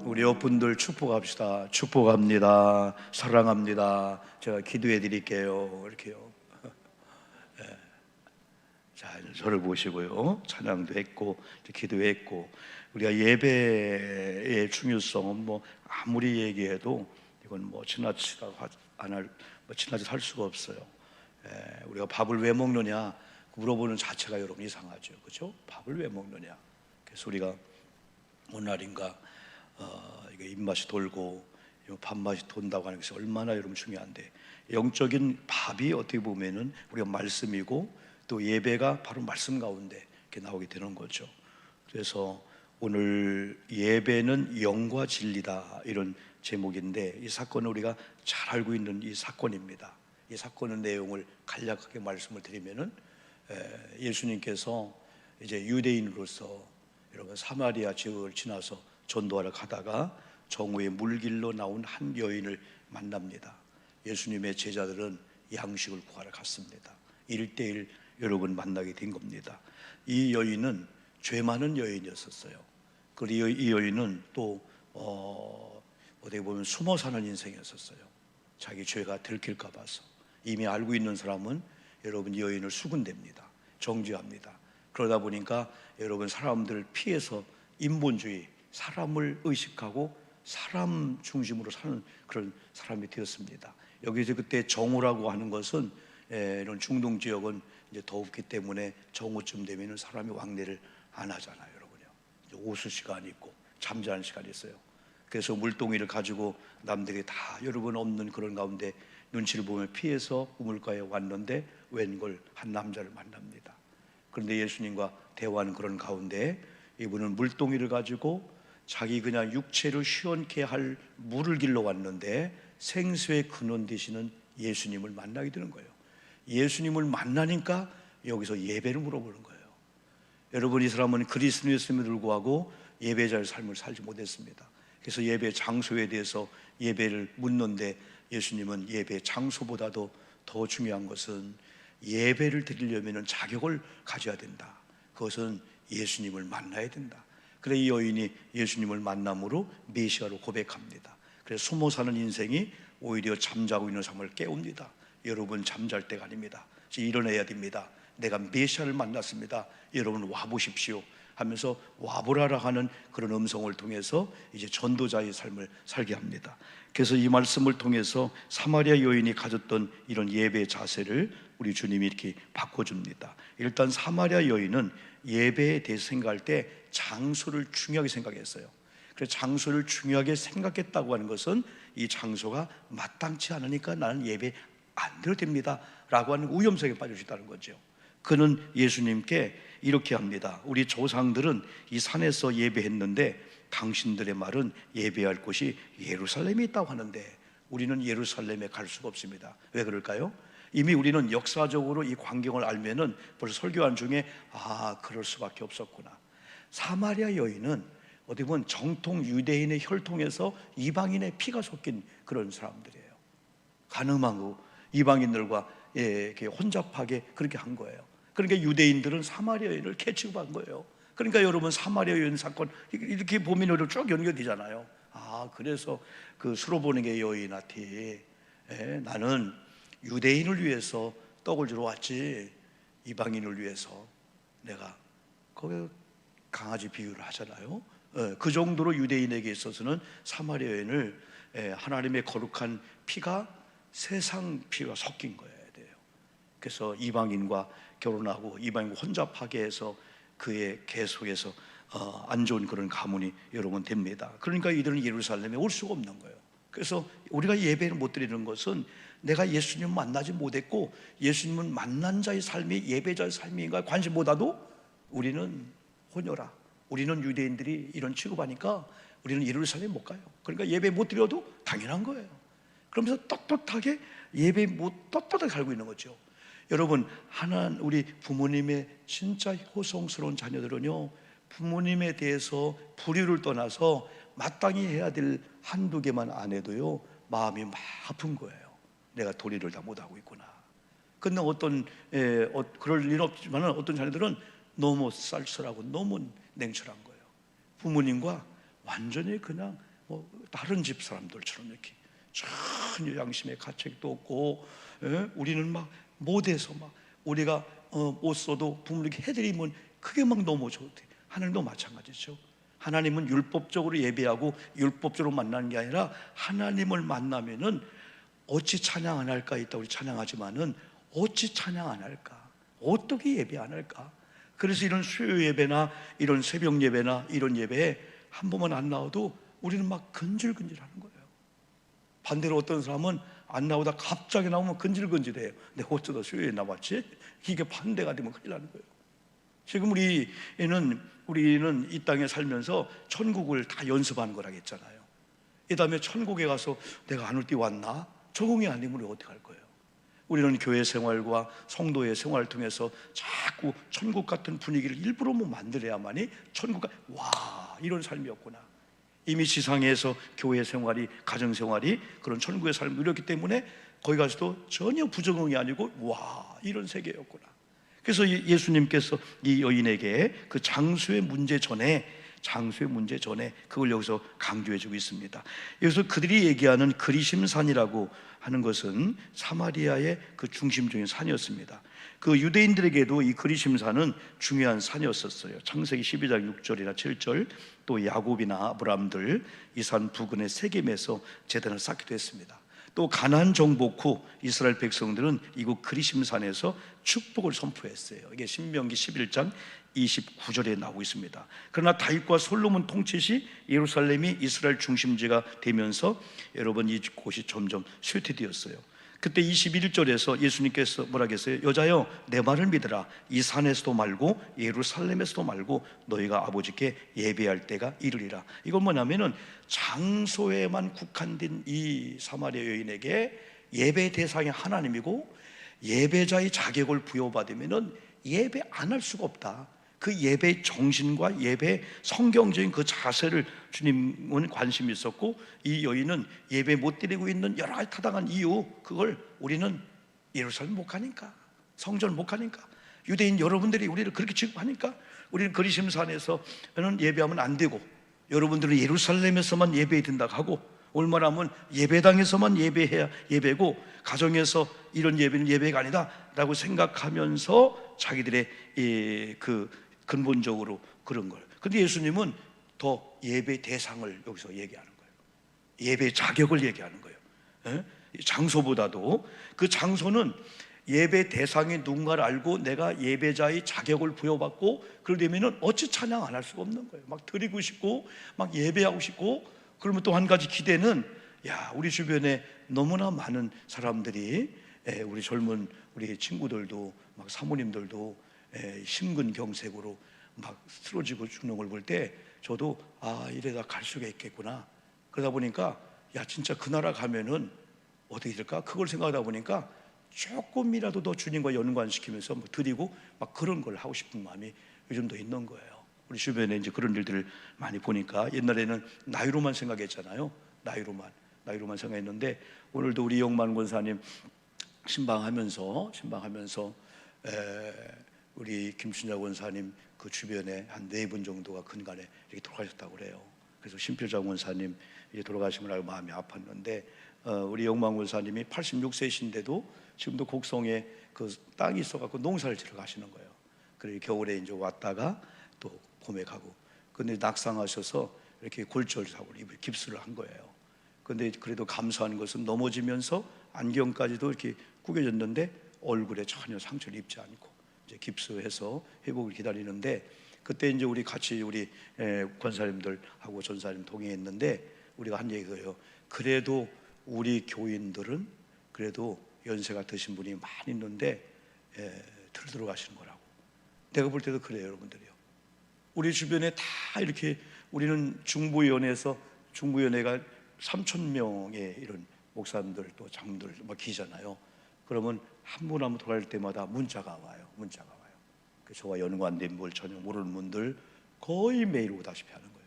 우리 여러분들 축복합시다. 축복합니다. 사랑합니다. 제가 기도해 드릴게요. 이렇게요. 자, 저를 보시고요. 찬양도 했고, 기도했고, 우리가 예배의 중요성은 뭐 아무리 얘기해도 이건 뭐 지나치다고 지나치 할 수가 없어요. 우리가 밥을 왜 먹느냐 물어보는 자체가 여러분 이상하죠, 그렇죠? 밥을 왜 먹느냐. 그래서 우리가 오늘날인가 이게 입맛이 돌고 밥맛이 돈다고 하는 것이 얼마나 여러분 중요한데, 영적인 밥이 어떻게 보면은 우리가 말씀이고 또 예배가 바로 말씀 가운데 이렇게 나오게 되는 거죠. 그래서 오늘 예배는 영과 진리다, 이런 제목인데, 이 사건은 우리가 잘 알고 있는 이 사건입니다. 이 사건의 내용을 간략하게 말씀을 드리면은, 예수님께서 이제 유대인으로서 여러분 사마리아 지역을 지나서 전도하러 가다가 정오에 물길로 나온 한 여인을 만납니다. 예수님의 제자들은 양식을 구하러 갔습니다. 1대1 여러분 만나게 된 겁니다. 이 여인은 죄 많은 여인이었어요. 그리고 이 여인은 또 어떻게 보면 숨어 사는 인생이었어요. 자기 죄가 들킬까 봐서. 이미 알고 있는 사람은 여러분 이 여인을 수군댑니다. 정죄합니다. 그러다 보니까 여러분 사람들을 피해서 인본주의, 사람을 의식하고 사람 중심으로 사는 그런 사람이 되었습니다. 여기서 그때 정오라고 하는 것은 이런 중동 지역은 이제 덥기 때문에 정오쯤 되면은 사람이 왕래를 안 하잖아요, 여러분요. 이제 오수 시간이 있고 잠자는 시간이 있어요. 그래서 물동이를 가지고 남들이 다 여러분 없는 그런 가운데 눈치를 보며 피해서 우물가에 왔는데 웬걸 한 남자를 만납니다. 그런데 예수님과 대화하는 그런 가운데 이분은 물동이를 가지고 자기 그냥 육체를 시원케 할 물을 길러 왔는데 생수의 근원 되시는 예수님을 만나게 되는 거예요. 예수님을 만나니까 여기서 예배를 물어보는 거예요. 여러분, 이 사람은 그리스도였음에도 불구하고 예배자의 삶을 살지 못했습니다. 그래서 예배 장소에 대해서 예배를 묻는데, 예수님은 예배 장소보다도 더 중요한 것은 예배를 드리려면 자격을 가져야 된다. 그것은 예수님을 만나야 된다. 그래서 이 여인이 예수님을 만남으로 메시아로 고백합니다. 그래서 숨어 사는 인생이 오히려 잠자고 있는 삶을 깨웁니다. 여러분 잠잘 때가 아닙니다. 일어나야 됩니다. 내가 메시아를 만났습니다. 여러분 와보십시오 하면서 와보라라 하는 그런 음성을 통해서 이제 전도자의 삶을 살게 합니다. 그래서 이 말씀을 통해서 사마리아 여인이 가졌던 이런 예배 자세를 우리 주님이 이렇게 바꿔줍니다. 일단 사마리아 여인은 예배에 대해서 생각할 때 장소를 중요하게 생각했어요. 그래서 장소를 중요하게 생각했다고 하는 것은 이 장소가 마땅치 않으니까 나는 예배 안 드려도 됩니다 라고 하는 위험성에 빠질 수 있다는 거죠. 그는 예수님께 이렇게 합니다. 우리 조상들은 이 산에서 예배했는데 당신들의 말은 예배할 곳이 예루살렘에 있다고 하는데 우리는 예루살렘에 갈 수가 없습니다. 왜 그럴까요? 이미 우리는 역사적으로 이 광경을 알면은 벌써 설교한 중에 그럴 수밖에 없었구나. 사마리아 여인은 어떻게 보면 정통 유대인의 혈통에서 이방인의 피가 섞인 그런 사람들이에요. 가늠하고 이방인들과 이렇게 혼잡하게 그렇게 한 거예요. 그러니까 유대인들은 사마리아 여인을 캐치업한 거예요. 그러니까 여러분 사마리아 여인 사건 이렇게 보면 여러분 쭉 연결되잖아요. 그래서 그 수로보니게 여인한테 나는 유대인을 위해서 떡을 주러 왔지 이방인을 위해서 내가 거기 강아지 비유를 하잖아요. 그 정도로 유대인에게 있어서는 사마리아 여인을 하나님의 거룩한 피가 세상 피가 섞인 거예요. 그래서 이방인과 결혼하고 이방인과 혼잡하게 해서 그의 계속해서 안 좋은 그런 가문이 여러분 됩니다. 그러니까 이들은 예루살렘에 올 수가 없는 거예요. 그래서 우리가 예배를 못 드리는 것은 내가 예수님을 만나지 못했고 예수님을 만난 자의 삶이 예배자의 삶인가 관심보다도 우리는 혼혈아, 우리는 유대인들이 이런 취급하니까 우리는 예루살렘 못 가요. 그러니까 예배 못 드려도 당연한 거예요. 그러면서 떳떳하게 예배 못 떳떳하게 살고 있는 거죠. 여러분, 우리 부모님의 진짜 효성스러운 자녀들은요, 부모님에 대해서 불의를 떠나서 마땅히 해야 될 한두 개만 안 해도요 마음이 막 아픈 거예요. 내가 도리를 다 못하고 있구나. 근데 그럴 일 없지만 어떤 자녀들은 너무 쌀쌀하고 너무 냉철한 거예요. 부모님과 완전히 그냥 다른 집 사람들처럼 이렇게 전혀 양심의 가책도 없고, 우리는 막 못해서 막 우리가 못 써도 부모님께 해드리면 그게 막 너무 좋대. 하나님도 마찬가지죠. 하나님은 율법적으로 예배하고 율법적으로 만나는 게 아니라 하나님을 만나면은 어찌 찬양 안 할까? 있다 우리 찬양하지만은 어찌 찬양 안 할까? 어떻게 예배 안 할까? 그래서 이런 수요 예배나 이런 새벽 예배나 이런 예배에 한 번만 안 나와도 우리는 막 근질근질하는 거예요. 반대로 어떤 사람은 안 나오다 갑자기 나오면 근질근질해요. 내가 어쩌다 수요에 나왔지? 이게 반대가 되면 큰일 나는 거예요. 지금 우리는 이 땅에 살면서 천국을 다 연습하는 거라고 했잖아요. 이 다음에 천국에 가서 내가 안 올 때 왔나? 적응이 아니면 어떻게 할 거예요? 우리는 교회 생활과 성도의 생활을 통해서 자꾸 천국 같은 분위기를 일부러 만들어야만이 와, 이런 삶이었구나. 이미 지상에서 교회 생활이, 가정 생활이 그런 천국의 삶을 누렸기 때문에 거기 가서도 전혀 부적응이 아니고 와, 이런 세계였구나. 그래서 예수님께서 이 여인에게 그 장수의 문제 전에 그걸 여기서 강조해주고 있습니다. 여기서 그들이 얘기하는 그리심산이라고 하는 것은 사마리아의 그 중심적인 산이었습니다. 그 유대인들에게도 이 그리심산은 중요한 산이었었어요. 창세기 12장 6절이나 7절, 또 야곱이나 아브람들 이 산 부근의 세겜에서 제단을 쌓기도 했습니다. 또 가나안 정복 후 이스라엘 백성들은 이곳 그리심산에서 축복을 선포했어요. 이게 신명기 11장 29절에 나오고 있습니다. 그러나 다윗과 솔로몬 통치 시 예루살렘이 이스라엘 중심지가 되면서 여러분 이곳이 점점 쇠퇴되었어요. 그때 21절에서 예수님께서 뭐라 했어요? 여자여 내 말을 믿으라. 이 산에서도 말고 예루살렘에서도 말고 너희가 아버지께 예배할 때가 이르리라. 이건 뭐냐면은 장소에만 국한된 이 사마리아 여인에게 예배 대상이 하나님이고 예배자의 자격을 부여받으면은 예배 안 할 수가 없다. 그 예배의 정신과 예배 성경적인 그 자세를 주님은 관심이 있었고, 이 여인은 예배 못 드리고 있는 여러 가지 타당한 이유, 그걸 우리는 예루살렘 못 가니까, 성전 못 가니까, 유대인 여러분들이 우리를 그렇게 취급하니까 우리는 그리심산에서는 예배하면 안 되고, 여러분들은 예루살렘에서만 예배해야 된다고 하고, 얼마나 하면 예배당에서만 예배해야 예배고 가정에서 이런 예배는 예배가 아니다 라고 생각하면서 자기들의 그 근본적으로 그런 걸. 근데 예수님은 더 예배 대상을 여기서 얘기하는 거예요. 예배 자격을 얘기하는 거예요. 장소보다도 그 장소는 예배 대상이 누군가를 알고 내가 예배자의 자격을 부여받고 그러려면 어찌 찬양 안 할 수가 없는 거예요. 막 드리고 싶고 막 예배하고 싶고. 그러면 또 한 가지 기대는, 우리 주변에 너무나 많은 사람들이, 우리 젊은 우리 친구들도 막 사모님들도 심근경색으로 막 쓰러지고 죽는 걸 볼 때 저도 이래다 갈 수가 있겠구나. 그러다 보니까 진짜 그 나라 가면은 어떻게 될까? 그걸 생각하다 보니까 조금이라도 더 주님과 연관시키면서 드리고 막 그런 걸 하고 싶은 마음이 요즘도 있는 거예요. 우리 주변에 이제 그런 일들을 많이 보니까, 옛날에는 나이로만 생각했잖아요. 나이로만 생각했는데, 오늘도 우리 영만 권사님 신방하면서 우리 김춘자 권사님 그 주변에 한 4분 정도가 근간에 이렇게 돌아가셨다고 그래요. 그래서 신필자 권사님 이제 돌아가시면 알고 마음이 아팠는데, 우리 영만 권사님이 86세이신데도 지금도 곡성에 그 땅이 있어갖고 농사를 지러 가시는 거예요. 그리고 겨울에 이제 왔다가 또 봄에 가고. 근데 낙상하셔서 이렇게 골절사고를 입을 깁스를 한 거예요. 근데 그래도 감사한 것은 넘어지면서 안경까지도 이렇게 구겨졌는데 얼굴에 전혀 상처를 입지 않고 이제 깁스해서 회복을 기다리는데, 그때 이제 우리 같이 우리 권사님들하고 전사님 동행했는데 우리가 한 얘기예요. 그래도 우리 교인들은 그래도 연세가 드신 분이 많이 있는데 들어가시는 거라고. 내가 볼 때도 그래요, 여러분들이요. 우리 주변에 다 이렇게, 우리는 중부위원회에서 중부위원회가 3,000명의 이런 목사님들 또 장로들 막 계시잖아요. 그러면 한 분 한 분 돌아갈 때마다 문자가 와요. 저와 연관된 걸 전혀 모르는 분들 거의 매일 오다시피 하는 거예요.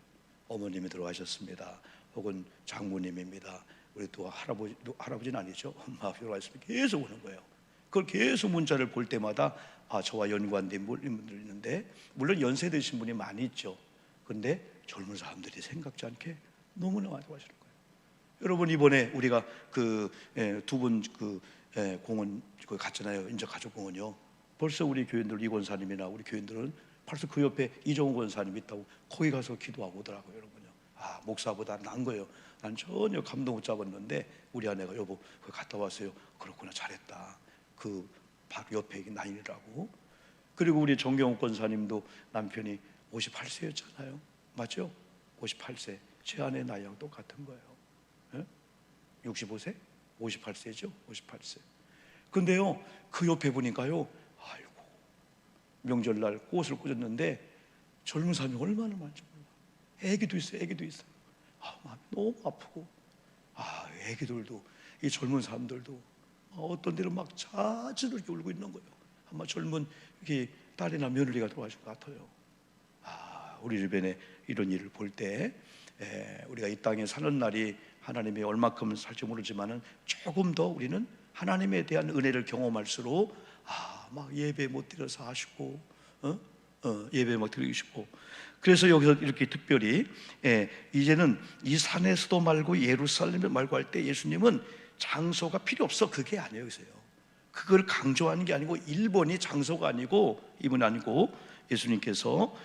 어머님이 들어가셨습니다. 혹은 장모님입니다. 우리 또 할아버지는 아니죠. 엄마 들어가셨습니다. 계속 오는 거예요. 그걸 계속 문자를 볼 때마다 저와 연관된 분들이 있는데, 물론 연세 드신 분이 많이 있죠. 그런데 젊은 사람들이 생각지 않게 너무나 많이 도와주는 거예요. 여러분, 이번에 우리가 두 분 공원 갔잖아요. 인적 가족 공원이요. 벌써 우리 교인들, 이 권사님이나 우리 교인들은 벌써 그 옆에 이종훈 권사님 있다고 거기 가서 기도하고 오더라고요. 여러분요. 아, 목사보다 난 거예요. 난 전혀 감동 못 잡았는데 우리 아내가 여보 그 갔다 왔어요. 그렇구나, 잘했다. 그 바로 옆에 나인이라고. 그리고 우리 정경욱 권사님도 남편이 58세였잖아요. 맞죠? 58세. 제 아내 나이랑 똑같은 거예요. 65세? 58세죠? 58세. 근데요, 그 옆에 보니까요, 아이고, 명절날 꽃을 꽂았는데 젊은 사람이 얼마나 많은지 몰라. 애기도 있어요, 애기도 있어요. 아, 마음이 너무 아프고, 아, 애기들도, 이 젊은 사람들도 어떤 데는 막 자주 이렇게 울고 있는 거예요. 아마 젊은 이렇게 딸이나 며느리가 돌아가신 것 같아요. 아, 우리 주변에 이런 일을 볼 때 우리가 이 땅에 사는 날이 하나님이 얼마큼 살지 모르지만은 조금 더 우리는 하나님에 대한 은혜를 경험할수록 막 예배 못 드려서 아쉽고 예배 못 드리고 싶고. 그래서 여기서 이렇게 특별히 이제는 이 산에서도 말고 예루살렘에 말고 할 때 예수님은 장소가 필요 없어, 그게 아니에요. 그래서요, 그걸 강조하는 게 아니고 1번이 장소가 아니고 2번이 아니고 예수님께서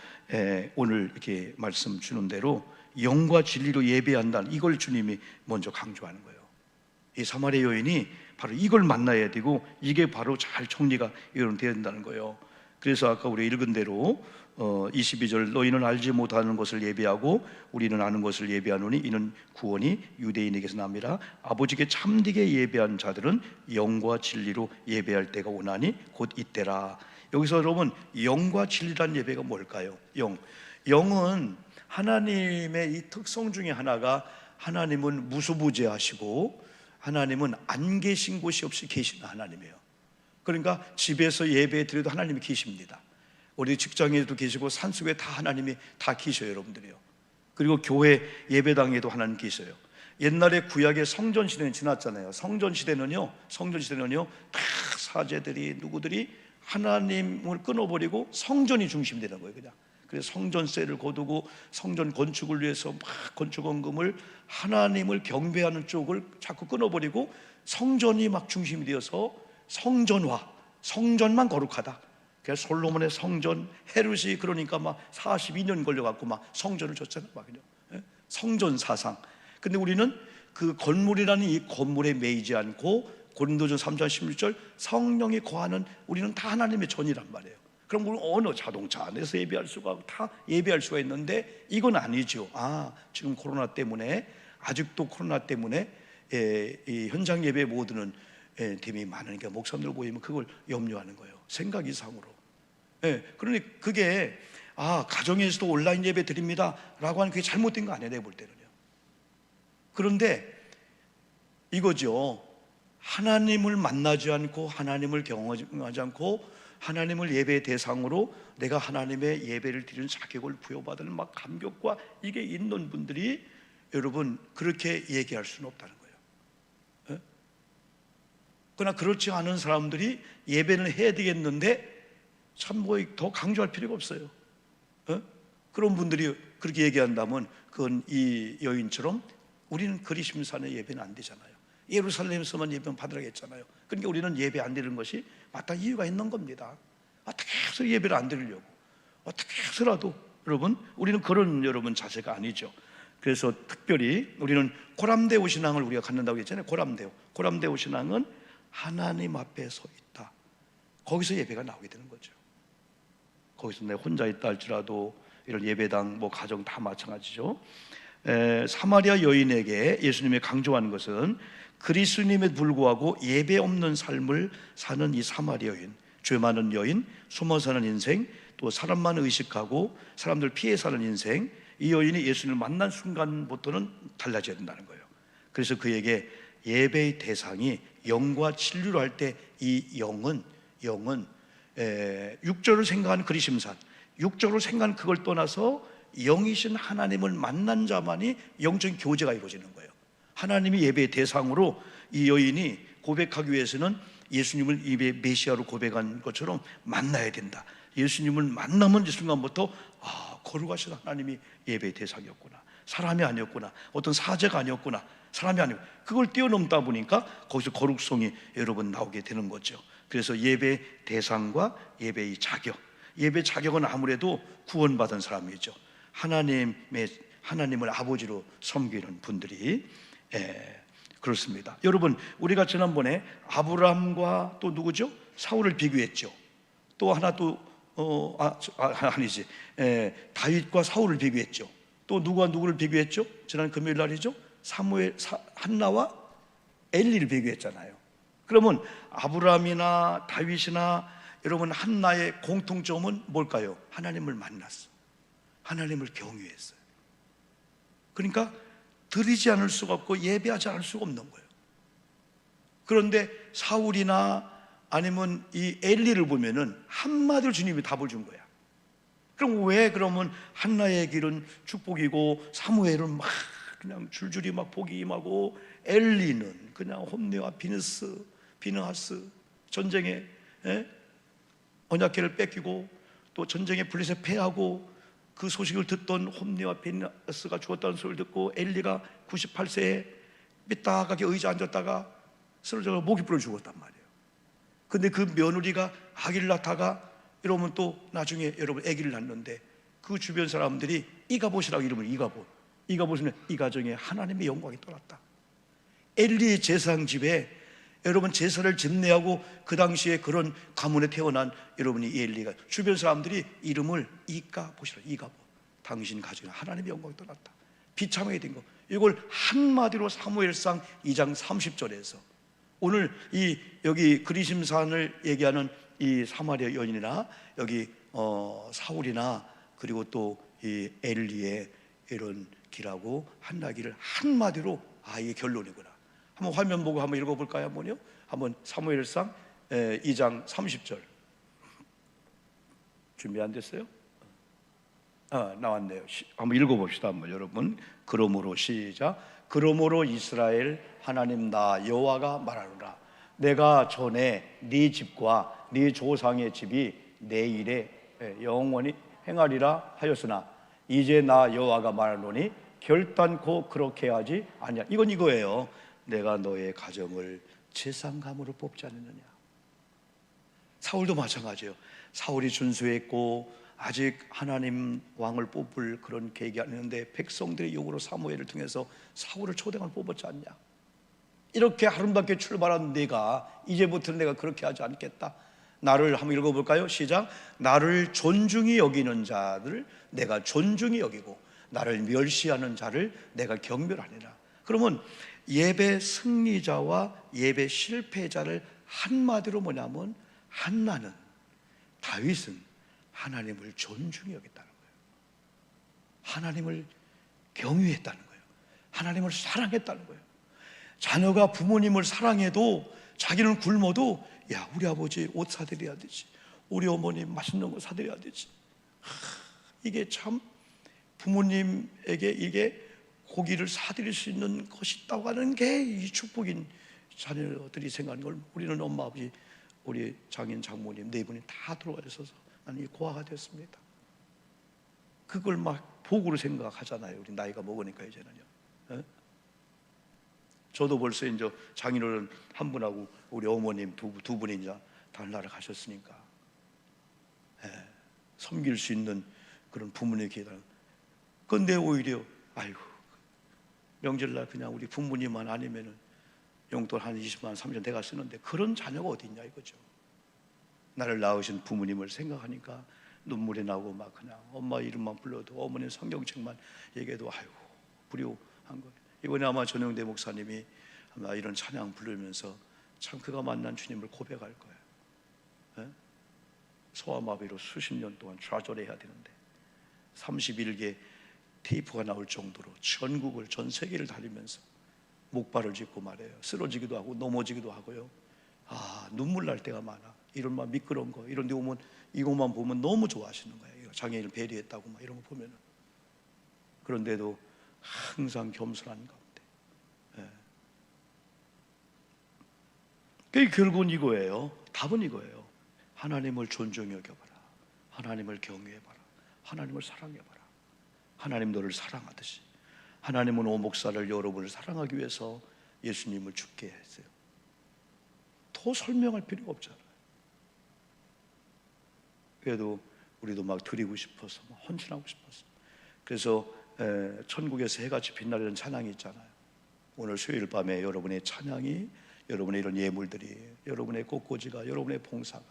오늘 이렇게 말씀 주는 대로 영과 진리로 예배한다는 이걸 주님이 먼저 강조하는 거예요. 이 사마리아 여인이 바로 이걸 만나야 되고 이게 바로 잘 정리가 되어야 된다는 거예요. 그래서 아까 우리 읽은 대로 22절 너희는 알지 못하는 것을 예배하고 우리는 아는 것을 예배하노니 이는 구원이 유대인에게서 납니다. 아버지께 참되게 예배한 자들은 영과 진리로 예배할 때가 오나니 곧 이때라. 여기서 여러분, 영과 진리란 예배가 뭘까요? 영은 하나님의 이 특성 중에 하나가 하나님은 무소부재하시고 하나님은 안 계신 곳이 없이 계시는 하나님이에요. 그러니까 집에서 예배 드려도 하나님이 계십니다. 우리 직장에도 계시고 산속에 다 하나님이 다 계셔요, 여러분들이요. 그리고 교회 예배당에도 하나님 계셔요. 옛날에 구약의 성전 시대는 지났잖아요. 성전 시대는요 다 사제들이 누구들이 하나님을 끊어버리고 성전이 중심이 되는 거예요, 그냥. 그래서 성전세를 거두고 성전 건축을 위해서 막 건축원금을 하나님을 경배하는 쪽을 자꾸 끊어버리고 성전이 막 중심이 되어서 성전화, 성전만 거룩하다. 그래서 솔로몬의 성전 헤롯이 그러니까 막 42년 걸려갖고 막 성전을 줬잖아요, 막 그냥. 성전 사상. 근데 우리는 그 건물이라는 이 건물에 매이지 않고 고린도전 3장 16절 성령이 거하는 우리는 다 하나님의 전이란 말이에요. 그럼 우리 어느 자동차 안에서 예배할 수가 다 예배할 수가 있는데 이건 아니죠. 지금 코로나 때문에 아직도 코로나 때문에 이 현장 예배 모드는 팀이 많으니까 목사님들 보이면 그걸 염려하는 거예요. 생각 이상으로. 그러니 그게 가정에서도 온라인 예배 드립니다 라고 하는 그게 잘못된 거 아니에요, 내가 볼 때는요. 그런데 이거죠. 하나님을 만나지 않고 하나님을 경험하지 않고 하나님을 예배의 대상으로 내가 하나님의 예배를 드리는 자격을 부여받는 막 감격과 이게 있는 분들이 여러분 그렇게 얘기할 수는 없다는 거예요. 그러나 그렇지 않은 사람들이 예배는 해야 되겠는데 참 뭐 더 강조할 필요가 없어요. 그런 분들이 그렇게 얘기한다면 그건 이 여인처럼 우리는 그리심산의 예배는 안 되잖아요. 예루살렘에서만 예배는 받으라고 했잖아요. 그러니까 우리는 예배 안 드리는 것이 마땅한 이유가 있는 겁니다. 어떻게 해서 예배를 안 드리려고, 어떻게 해서라도 여러분 우리는 그런 여러분 자세가 아니죠. 그래서 특별히 우리는 고람데오 신앙을 우리가 갖는다고 했잖아요. 고람데오 신앙은 하나님 앞에 서 있다. 거기서 예배가 나오게 되는 거죠. 거기서 내가 혼자 있다 할지라도 이런 예배당 뭐 가정 다 마찬가지죠. 사마리아 여인에게 예수님이 강조하는 것은 그리스도님에 불구하고 예배 없는 삶을 사는 이 사마리아 여인, 죄 많은 여인, 숨어 사는 인생, 또 사람만 의식하고 사람들 피해 사는 인생, 이 여인이 예수님을 만난 순간부터는 달라져야 된다는 거예요. 그래서 그에게 예배의 대상이 영과 진리로 할 때 이 영은 육적으로 생각하는 그리심산, 육적으로 생각하는 그걸 떠나서 영이신 하나님을 만난 자만이 영적인 교제가 이루어지는 거예요. 하나님이 예배의 대상으로 이 여인이 고백하기 위해서는 예수님을 입에 메시아로 고백한 것처럼 만나야 된다. 예수님을 만나면 이 순간부터 거룩하신 하나님이 예배의 대상이었구나. 사람이 아니었구나, 어떤 사제가 아니었구나, 사람이 아니고 그걸 뛰어넘다 보니까 거기서 거룩성이 여러분 나오게 되는 거죠. 그래서 예배 대상과 예배의 자격, 예배 자격은 아무래도 구원받은 사람이죠. 하나님을 아버지로 섬기는 분들이, 그렇습니다. 여러분, 우리가 지난번에 아브람과 또 누구죠? 사울을 비교했죠. 또 하나 아니지, 다윗과 사울을 비교했죠. 또 누가 누구를 비교했죠? 지난 금요일 날이죠. 한나와 엘리를 비교했잖아요. 그러면 아브람이나 다윗이나 여러분 한나의 공통점은 뭘까요? 하나님을 만났어. 하나님을 경외했어요. 그러니까 드리지 않을 수가 없고 예배하지 않을 수가 없는 거예요. 그런데 사울이나 아니면 이 엘리를 보면은 한마디로 주님이 답을 준 거야. 그럼 왜 그러면 한나의 길은 축복이고 사무엘은 막 그냥 줄줄이 막 복이 임하고 엘리는 그냥 홈리와 비느하스 전쟁에 언약궤를 뺏기고 또 전쟁에 블레셋 패하고 그 소식을 듣던 홈리와 비느하스가 죽었다는 소리를 듣고 엘리가 98세에 삐딱하게 의자 앉았다가 쓰러져서 목이 부러 죽었단 말이에요. 근데 그 며느리가 아기를 낳다가 이러면 또 나중에 여러분 아기를 낳는데 그 주변 사람들이 이가봇이라고 이름을 이가봇은 이 가정에 하나님의 영광이 떠났다. 엘리의 제사장집에 여러분 제사를 집례하고 그 당시에 그런 가문에 태어난 여러분이 이 엘리가 주변 사람들이 이름을 이가봇, 당신 가정에 하나님의 영광이 떠났다, 비참하게 된 거. 이걸 한마디로 사무엘상 2장 30절에서 오늘 여기 그리심산을 얘기하는 이 사마리아 여인이나 여기 사울이나 그리고 또 이 엘리의 이런 길하고 한나 길을 한마디로 이게 결론이구나. 한번 화면 보고 한번 읽어볼까요? 한번 사무엘상 2장 30절 준비 안 됐어요? 나왔네요. 한번 읽어봅시다. 여러분. 그러므로 시작. 그러므로 이스라엘 하나님 나 여호와가 말하노라. 내가 전에 네 집과 네 조상의 집이 내 일에 영원히 행하리라 하였으나 이제 나 여호와가 말하노니 결단코 그렇게 하지 아니야. 이건 이거예요. 내가 너의 가정을 제사장감으로 뽑지 않느냐. 사울도 마찬가지예요. 사울이 준수했고 아직 하나님 왕을 뽑을 그런 계획이 아니었는데 백성들의 요구로 사무엘을 통해서 사울을 초대왕을 뽑았지 않냐. 이렇게 아름답게 출발한 내가 이제부터는 내가 그렇게 하지 않겠다. 나를 한번 읽어볼까요? 시작. 나를 존중히 여기는 자들 내가 존중히 여기고 나를 멸시하는 자를 내가 경멸하리라. 그러면 예배 승리자와 예배 실패자를 한마디로 뭐냐면 한나는, 다윗은 하나님을 존중히 여겼다는 거예요. 하나님을 경외했다는 거예요. 하나님을 사랑했다는 거예요. 자녀가 부모님을 사랑해도 자기는 굶어도 야 우리 아버지 옷 사드려야 되지, 우리 어머니 맛있는 거 사드려야 되지. 이게 참 부모님에게 이게 고기를 사드릴 수 있는 것이 있다고 하는 게 이 축복인 자녀들이 생각하는 걸 우리는 엄마 아버지 우리 장인 장모님 네 분이 다 들어와 있어서 나는 고아가 됐습니다. 그걸 막 복으로 생각하잖아요. 우리 나이가 먹으니까 이제는요. 저도 벌써 이제 장인어른 한 분하고 우리 어머님 두 분이 이제 다른 나라 가셨으니까 섬길 수 있는 그런 부모님의 기회다. 그런데 오히려 아이고 명절날 그냥 우리 부모님만 아니면은 용돈 한 20만 30만 내가 쓰는데 그런 자녀가 어디 있냐 이거죠. 나를 낳으신 부모님을 생각하니까 눈물이 나고 막 그냥 엄마 이름만 불러도 어머니 성경책만 얘기해도 아이고 불효한 거예요. 이번에 아마 전영대 목사님이 아마 이런 찬양 부르면서 참 그가 만난 주님을 고백할 거예요. 소아마비로 수십 년 동안 좌절해야 되는데 31개 테이프가 나올 정도로 전국을 전 세계를 다니면서 목발을 짚고 말해요. 쓰러지기도 하고 넘어지기도 하고요. 눈물 날 때가 많아. 이런 막 미끄러운 거 이런 데 오면 이것만 보면 너무 좋아하시는 거예요. 장애인을 배려했다고 막 이런 거 보면은. 그런데도 항상 겸손한 가운데. 그게 결국은 이거예요. 답은 이거예요. 하나님을 존중히 여겨봐라. 하나님을 경외해봐라. 하나님을 사랑해봐라. 하나님 너를 사랑하듯이 하나님은 오 목사를, 여러분을 사랑하기 위해서 예수님을 죽게 했어요. 더 설명할 필요가 없잖아요. 그래도 우리도 막 드리고 싶어서, 막 헌신하고 싶어서. 그래서 천국에서 해같이 빛나는 찬양이 있잖아요. 오늘 수요일 밤에 여러분의 찬양이, 여러분의 이런 예물들이, 여러분의 꽃꽂이가, 여러분의 봉사가,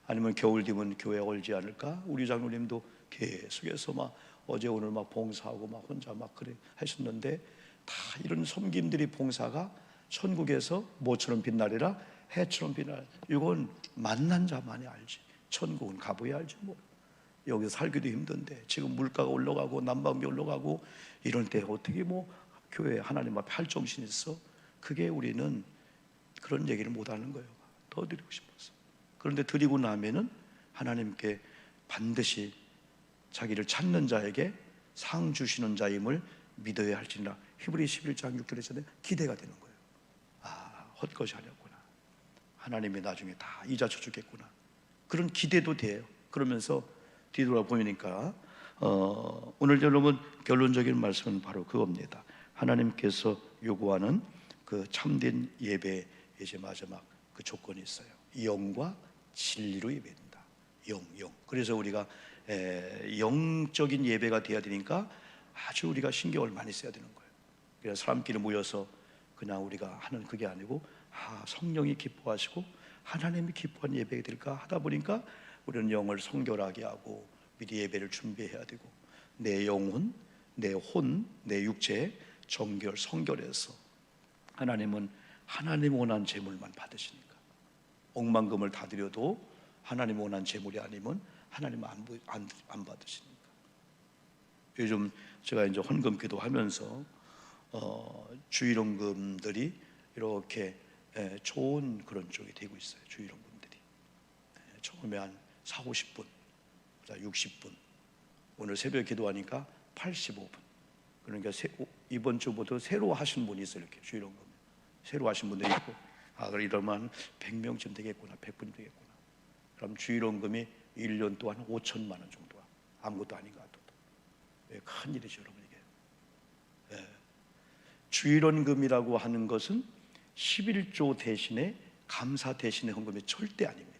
아니면 겨울 되면 교회 올지 않을까? 우리 장로님도 계속해서 막 어제 오늘 막 봉사하고 막 혼자 막 그래 하셨는데, 다 이런 섬김들이, 봉사가 천국에서 뭐처럼 빛나리라? 해처럼 빛나리라. 이건 만난 자만이 알지. 천국은 가봐야 알지 뭐. 여기서 살기도 힘든데 지금 물가가 올라가고 난방비 올라가고 이럴 때 어떻게 뭐 교회 하나님 앞에 할 정신이 있어? 그게 우리는 그런 얘기를 못하는 거예요. 더 드리고 싶어서. 그런데 드리고 나면은 하나님께 반드시 자기를 찾는 자에게 상 주시는 자임을 믿어야 할지니라. 히브리 11장 6절에서는 기대가 되는 거예요. 아, 헛것이 하렸구나. 하나님이 나중에 다 이자 쳐주겠구나. 그런 기대도 돼요. 그러면서 뒤돌아보니까 오늘 여러분 결론적인 말씀은 바로 그겁니다. 하나님께서 요구하는 그 참된 예배, 이제 마지막 그 조건이 있어요. 영과 진리로 예배한다. 영. 그래서 우리가 영적인 예배가 돼야 되니까 아주 우리가 신경을 많이 써야 되는 거예요. 그래서 사람끼리 모여서 그냥 우리가 하는 그게 아니고, 성령이 기뻐하시고 하나님이 기뻐하는 예배가 될까 하다 보니까 우리는 영을 성결하게 하고 미리 예배를 준비해야 되고, 내 영혼, 내 혼, 내 육체 정결, 성결해서 하나님은 하나님 원한 제물만 받으시니까. 억만금을 다 드려도 하나님 원한 제물이 아니면 하나님 안 받으시니까. 요즘 제가 이제 헌금 기도하면서 주일헌금들이 이렇게 좋은 그런 쪽이 되고 있어요. 주일헌금들이 처음에 한 40-50분, 60분, 오늘 새벽 기도하니까 85분. 그러니까 이번 주부터 새로 하신 분이 있어요. 이렇게 주일헌금 새로 하신 분들이 있고, 그럼 이러면 100명쯤 되겠구나, 100분이 되겠구나. 그럼 주일헌금이 1년 동안 5천만 원 정도가 아무것도 아닌 것 같아도 큰 일이죠, 여러분. 이게 주일헌금이라고 하는 것은 11조 대신에 감사 대신의 헌금이 절대 아닙니다.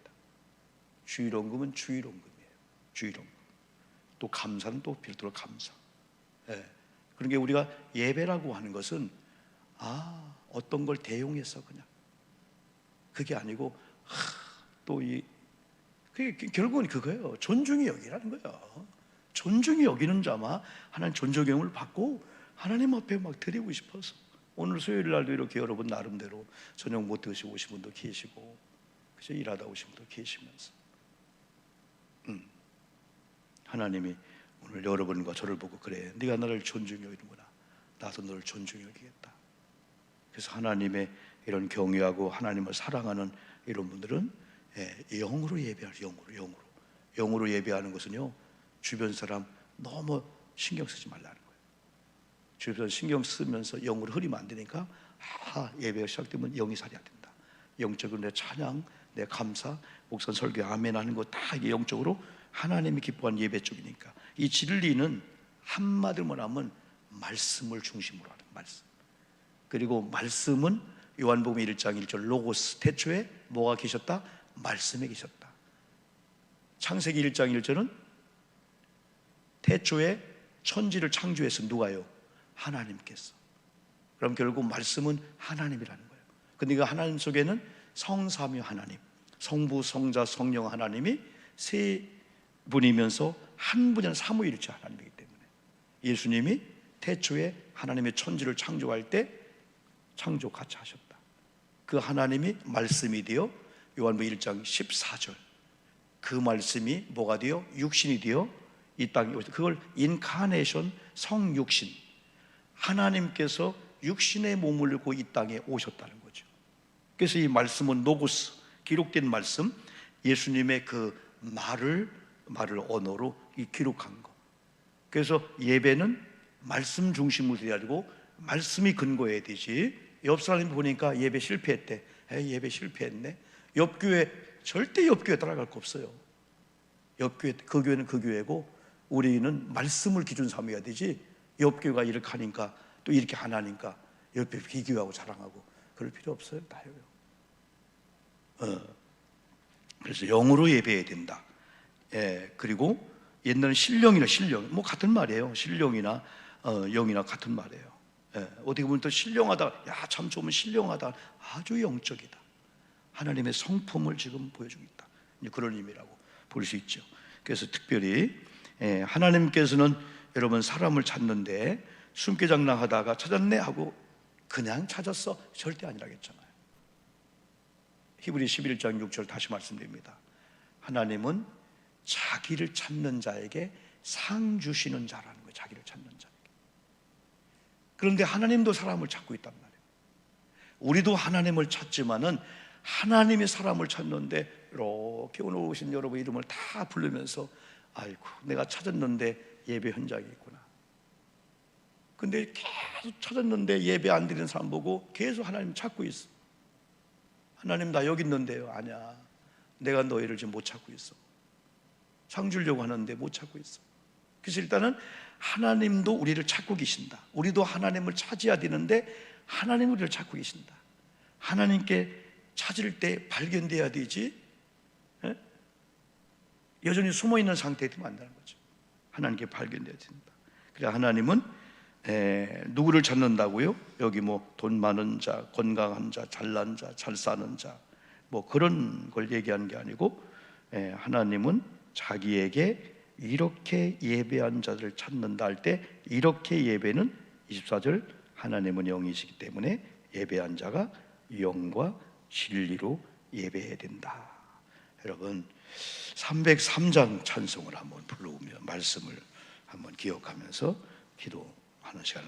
주일헌금은 주일헌금이에요. 주일헌금. 또 감사는 또 별도로 감사. 그러니까 우리가 예배라고 하는 것은 어떤 걸 대용해서 그냥, 그게 아니고 그게 결국은 그거예요. 존중이 여기라는 거예요. 존중이 여기는 자만 하나님 존중형을 받고 하나님 앞에 막 드리고 싶어서. 오늘 수요일 날도 이렇게 여러분 나름대로 저녁 못 드시고 오신 분도 계시고, 그죠? 일하다 오신 분도 계시면서 하나님이 오늘 여러분과 저를 보고, 그래, 네가 나를 존중히 여기는구나, 나도 너를 존중히 여기겠다. 그래서 하나님의 이런 경외하고 하나님을 사랑하는 이런 분들은 영으로 예배할, 영으로 예배하는 것은요, 주변 사람 너무 신경 쓰지 말라는 거예요. 주변 신경 쓰면서 영으로 흐리면 안 되니까, 예배가 시작되면 영이 살아야 된다. 영적으로 내 찬양, 내 감사, 목사 설교 아멘 하는 거 다 이게 영적으로 하나님이 기뻐하는 예배 쪽이니까. 이 진리는 한마디로 말하면 말씀을 중심으로 하는 말씀. 그리고 말씀은 요한복음 1장 1절 로고스, 태초에 뭐가 계셨다? 말씀에 계셨다. 창세기 1장 1절은 태초에 천지를 창조해서 누가요? 하나님께서. 그럼 결국 말씀은 하나님이라는 거예요. 근데 그 하나님 속에는 성삼위 하나님, 성부, 성자, 성령 하나님이 세 분이면서 한 분이 아니라 삼위일체 하나님이기 때문에 예수님이 태초에 하나님의 천지를 창조할 때 창조 같이 하셨다. 그 하나님이 말씀이 되어 요한복음 1장 14절, 그 말씀이 뭐가 되어? 육신이 되어 이 땅에 오셨다. 그걸 인카네이션, 성육신, 하나님께서 육신의 몸을 입고 이 땅에 오셨다는 거죠. 그래서 이 말씀은 노고스, 기록된 말씀, 예수님의 그 말을 언어로 기록한 거. 그래서 예배는 말씀 중심으로 돼야 되고 말씀이 근거해야 되지. 옆 사람이 보니까 예배 실패했대. 예배 실패했네. 옆 교회, 절대 옆 교회 따라갈 거 없어요. 옆 교회, 그 교회는 그 교회고 우리는 말씀을 기준 삼아야 되지. 옆 교회가 이렇게 하니까 또 이렇게 안 하니까 옆에 비교하고 자랑하고 그럴 필요 없어요. 다요. 그래서 영으로 예배해야 된다. 그리고 옛날에 신령 뭐 같은 말이에요. 신령이나 영이나 같은 말이에요. 어떻게 보면 또 신령하다, 야 참 좋으면 신령하다, 아주 영적이다. 하나님의 성품을 지금 보여주고 있다. 그런 의미라고 볼 수 있죠. 그래서 특별히 하나님께서는 여러분 사람을 찾는데 숨기장난하다가 찾았네 하고 그냥 찾았어 절대 아니라겠잖아요. 히브리 11장 6절 다시 말씀드립니다. 하나님은 자기를 찾는 자에게 상 주시는 자라는 거예요. 자기를 찾는 자에게. 그런데 하나님도 사람을 찾고 있단 말이에요. 우리도 하나님을 찾지만은 하나님이 사람을 찾는데 이렇게 오늘 오신 여러분 이름을 다 부르면서 아이고 내가 찾았는데 예배 현장에 있구나. 근데 계속 찾았는데 예배 안 드리는 사람 보고 계속 하나님 찾고 있어. 하나님 나 여기 있는데요. 아니야, 내가 너희를 지금 못 찾고 있어. 상 주려고 하는데 못 찾고 있어. 그래서 일단은 하나님도 우리를 찾고 계신다. 우리도 하나님을 찾아야 되는데 하나님 우리를 찾고 계신다. 하나님께 찾을 때 발견돼야 되지, 여전히 숨어있는 상태에 되면 안 되는 거죠. 하나님께 발견돼야 된다. 그래 하나님은 누구를 찾는다고요? 여기 뭐 돈 많은 자, 건강한 자, 잘난 자, 잘 사는 자, 뭐 그런 걸 얘기하는 게 아니고 하나님은 자기에게 이렇게 예배한 자들을 찾는다 할 때 이렇게 예배는 24절 하나님은 영이시기 때문에 예배한 자가 영과 진리로 예배해야 된다. 여러분 303장 찬송을 한번 불러오며 말씀을 한번 기억하면서 기도하는 시간을